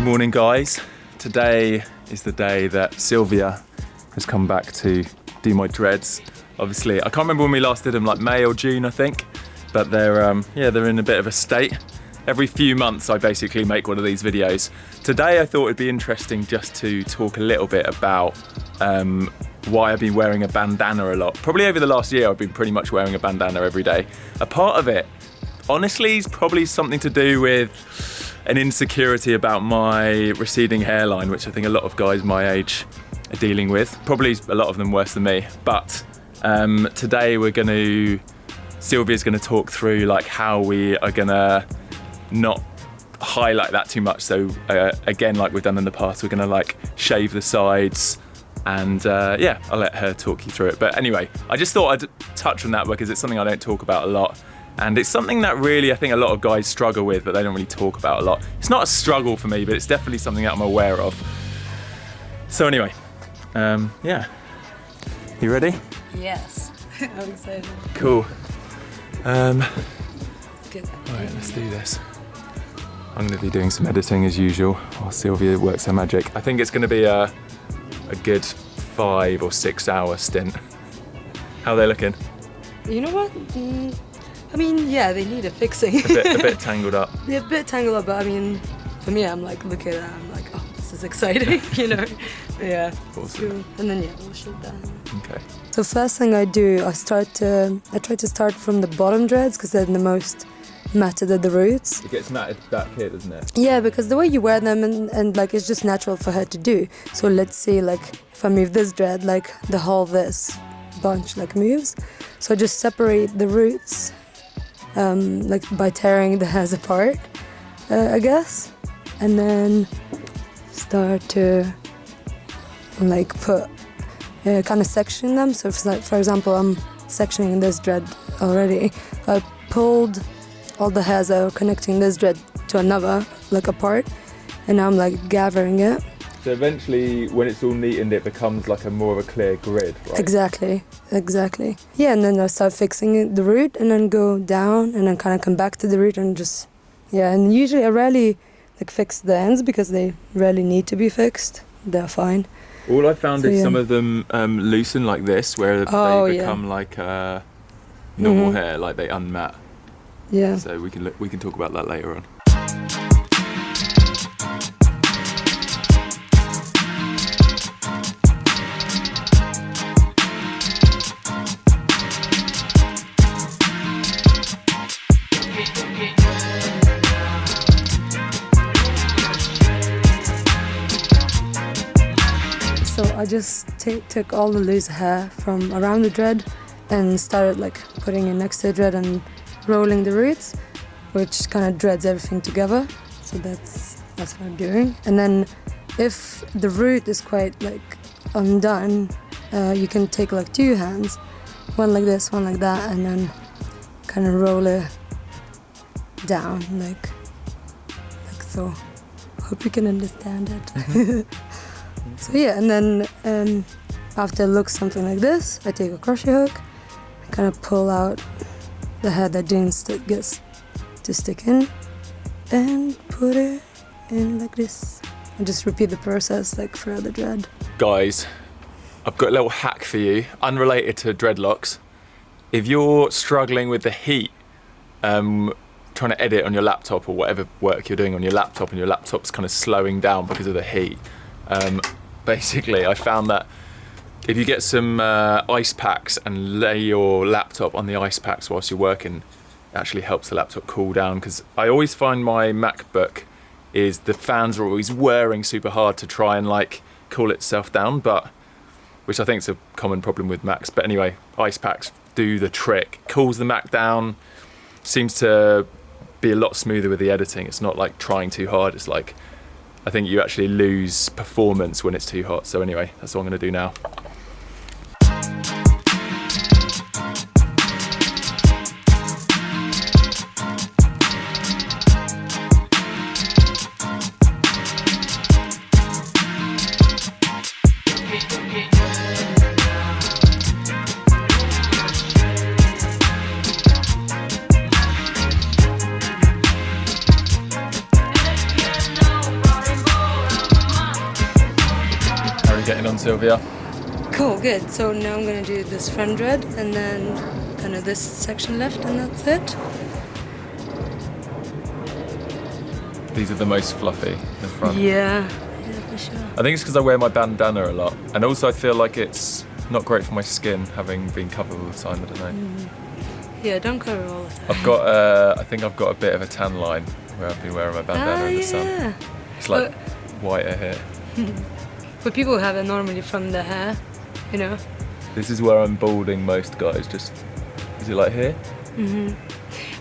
morning, guys. Today is the day that Silvija has come back to do my dreads. Obviously, I can't remember when we last did them, like May or June, I think. But they're in a bit of a state. Every few months, I basically make one of these videos. Today, I thought it'd be interesting just to talk a little bit about why I've been wearing a bandana a lot. Probably over the last year, I've been pretty much wearing a bandana every day. A part of it, honestly, is probably something to do with an insecurity about my receding hairline, which I think a lot of guys my age are dealing with. Probably a lot of them worse than me. But today Silvia's gonna talk through like how we are gonna not highlight that too much. So again, like we've done in the past, we're gonna like shave the sides and I'll let her talk you through it. But anyway, I just thought I'd touch on that because it's something I don't talk about a lot. And it's something that really I think a lot of guys struggle with, but they don't really talk about a lot. It's not a struggle for me, but it's definitely something that I'm aware of. So anyway, you ready? Yes, I'm excited. Cool. Good. All right, let's do this. I'm gonna be doing some editing as usual while Silvia works her magic. I think it's gonna be a good 5 or 6 hour stint. How are they looking? You know what? I mean, yeah, they need a fixing. A bit tangled up. They're a bit tangled up, but I mean, for me, I'm like, look at that, I'm like, oh, this is exciting, you know? Yeah. Awesome. Cool. And then, we'll shoot that. Okay. So first thing I do, I try to start from the bottom dreads because they're the most matted at the roots. It gets matted back here, doesn't it? Yeah, because the way you wear them and like, it's just natural for her to do. So let's say, like, if I move this dread, like, the whole this bunch, like, moves. So I just separate the roots, like by tearing the hairs apart, I guess, and then start to like put kind of section them. So if, like, for example, I'm sectioning this dread already, I pulled all the hairs that are connecting this dread to another, like, apart, and now I'm like gathering it. So eventually, when it's all neatened, it becomes like more of a clear grid, right? Exactly. Yeah, and then I start fixing the root and then go down and then kind of come back to the root and just, and usually I rarely like fix the ends because they rarely need to be fixed. They're fine. All I found is some of them loosen like this, where they become like normal hair, like they unmat. Yeah. So we can talk about that later on. So I just took all the loose hair from around the dread and started like putting it next to the dread and rolling the roots, which kind of dreads everything together. So that's what I'm doing. And then if the root is quite like undone, you can take like 2 hands, one like this, one like that, and then kind of roll it down like so. Hope you can understand it. So and then after it looks something like this, I take a crochet hook and kind of pull out the hair that didn't gets to stick in and put it in like this. And just repeat the process like for the dread. Guys, I've got a little hack for you, unrelated to dreadlocks. If you're struggling with the heat, trying to edit on your laptop or whatever work you're doing on your laptop and your laptop's kind of slowing down because of the heat, basically I found that if you get some ice packs and lay your laptop on the ice packs whilst you're working, it actually helps the laptop cool down. Because I always find my MacBook is the fans are always whirring super hard to try and like cool itself down, but which I think is a common problem with Macs. But anyway, ice packs do the trick. Cools the Mac down, seems to be a lot smoother with the editing. It's not like trying too hard. It's like, I think you actually lose performance when it's too hot. So anyway, that's what I'm gonna do now. done, Silvia. Cool, good. So now I'm gonna do this front dread and then kind of this section left, and that's it. These are the most fluffy, the front. Yeah, for sure. I think it's because I wear my bandana a lot, and also I feel like it's not great for my skin, having been covered all the time. I don't know. Yeah, don't cover all the time. I've got, I think I've got a bit of a tan line where I've been wearing my bandana in the sun. It's like whiter hair. But people have it normally from the hair, you know. This is where I'm balding most guys. Just, is it like here?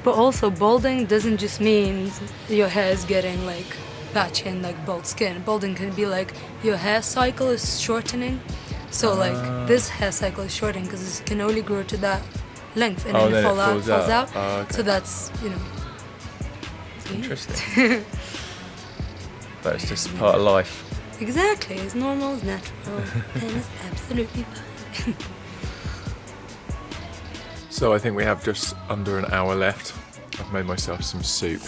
But also balding doesn't just mean your hair is getting like patchy and like bald skin. Balding can be like your hair cycle is shortening. So like this hair cycle is shortening because it can only grow to that length and then it falls out. Oh, okay. So that's, you know. Interesting. But it's just part of life. Exactly, it's normal, it's natural, and it's absolutely fine. So I think we have just under an hour left. I've made myself some soup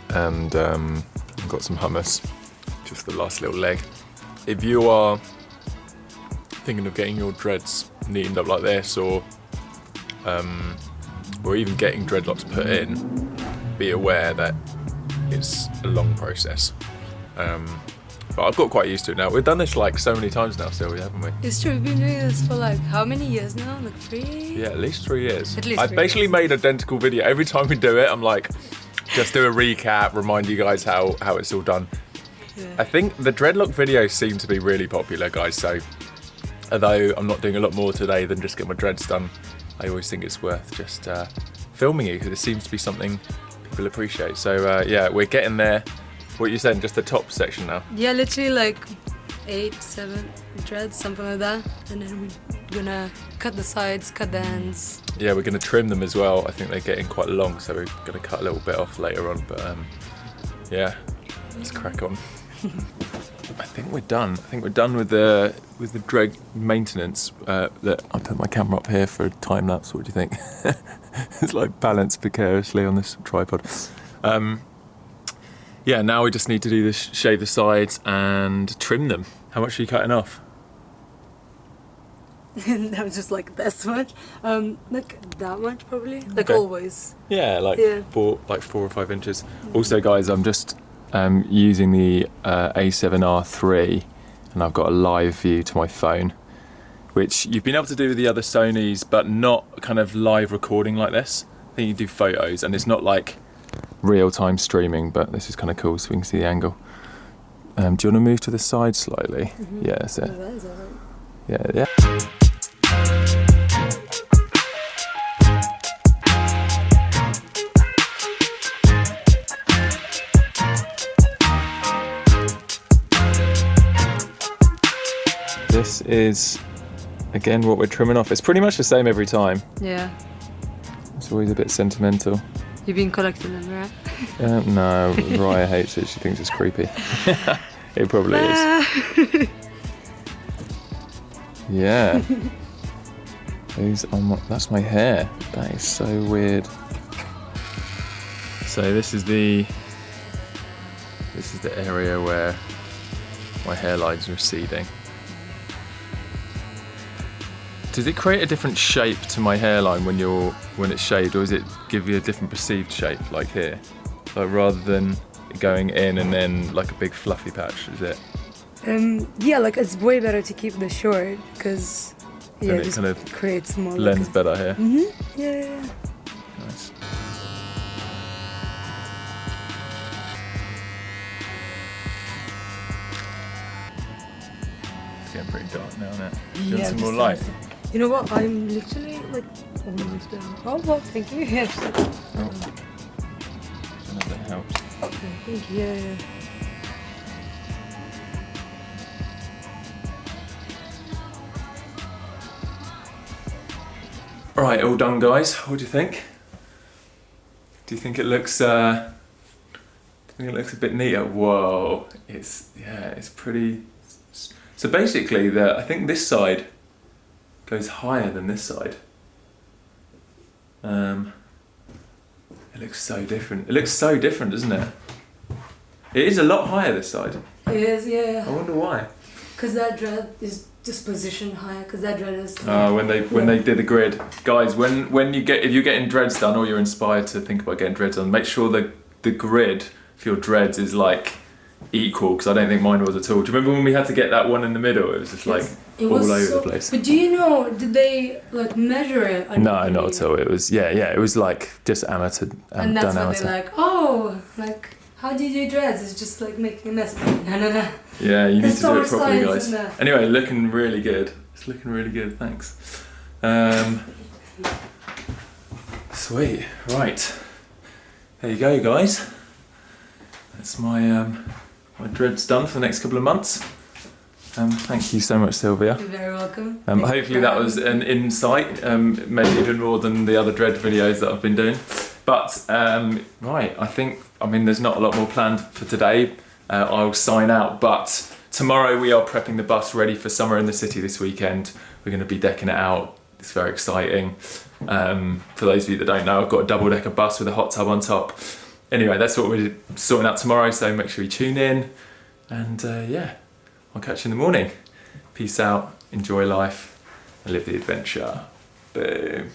and I've got some hummus, just the last little leg. If you are thinking of getting your dreads neatened up like this, or even getting dreadlocks put in, be aware that it's a long process. But I've got quite used to it now. We've done this like so many times now, Sylvia, haven't we? It's true, we've been doing this for like how many years now? Like 3? Yeah, at least 3 years. At least I've 3 basically years. made identical video. Every time we do it, I'm like, just do a recap, remind you guys how it's all done. Yeah. I think the dreadlock videos seem to be really popular, guys, so although I'm not doing a lot more today than just get my dreads done, I always think it's worth just filming it because it seems to be something people appreciate. So yeah, we're getting there. What you saying, just the top section now? Yeah, literally like 8, 7 dreads, something like that. And then we're gonna cut the sides, cut the ends. Yeah, we're gonna trim them as well. I think they're getting quite long, so we're gonna cut a little bit off later on. But yeah, let's crack on. I think we're done. I think we're done with the dread maintenance. That I'll put my camera up here for a time lapse. What do you think? It's like balanced precariously on this tripod. Yeah, now we just need to do this, shave the sides and trim them. How much are you cutting off? That was just like this much. Like that much probably. Like Okay. always. Yeah, like Yeah. 4 or 5 inches. Also, guys, I'm just using the A7R3, and I've got a live view to my phone, which you've been able to do with the other Sonys, but not kind of live recording like this. I think you do photos, and it's not like real-time streaming, but this is kind of cool, so we can see the angle. Do you want to move to the side slightly? Yeah, that's it. Oh, that is alright. Yeah. This is, again, what we're trimming off. It's pretty much the same every time. Yeah. It's always a bit sentimental. You've been collecting them, right? No, Raya hates it. She thinks it's creepy. It probably is. Yeah. That's my hair. That is so weird. So this is the area where my hairline's receding. Does it create a different shape to my hairline when it's shaved, or does it give you a different perceived shape, like here? Like rather than going in and then like a big fluffy patch, is it? Yeah, like it's way better to keep the short because And it just kind of creates more. blends better here. Yeah. Nice. It's getting pretty dark now, isn't it? You want some more light? You know what? I'm literally like almost done. Oh, well, thank you. Yes. Oh. I don't know if that helps. Okay, thank you. Yeah. Right, all done, guys. What do you think? Do you think it looks? I think it looks a bit neater. Whoa, it's pretty. So basically, I think this side goes higher than this side. It looks so different. It looks so different, doesn't it? It is a lot higher this side. It is, yeah. I wonder why. Because that dread is just positioned higher. Because that dread is. When they did the grid, guys. If you're getting dreads done, or you're inspired to think about getting dreads done, make sure the grid for your dreads is like equal. Because I don't think mine was at all. Do you remember when we had to get that one in the middle? It was just like all over the place. But do you know? Did they like measure it? No, not at all. It was it was like just amateur. And that's what they're like. Oh, like. How do you do dreads? It's just like making a mess. No. Yeah, you need to do it properly, guys. In there. Anyway, looking really good. It's looking really good, thanks. Sweet, right. There you go, guys. That's my my dreads done for the next couple of months. Thank you so much, Silvija. You're very welcome. Hopefully that was an insight, maybe even more than the other dread videos that I've been doing. But, right, I mean, there's not a lot more planned for today. I'll sign out, but tomorrow we are prepping the bus ready for Summer in the City this weekend. We're going to be decking it out. It's very exciting. For those of you that don't know, I've got a double-decker bus with a hot tub on top. Anyway, that's what we're sorting out tomorrow, so make sure you tune in. And yeah, I'll catch you in the morning. Peace out, enjoy life, and live the adventure. Boom.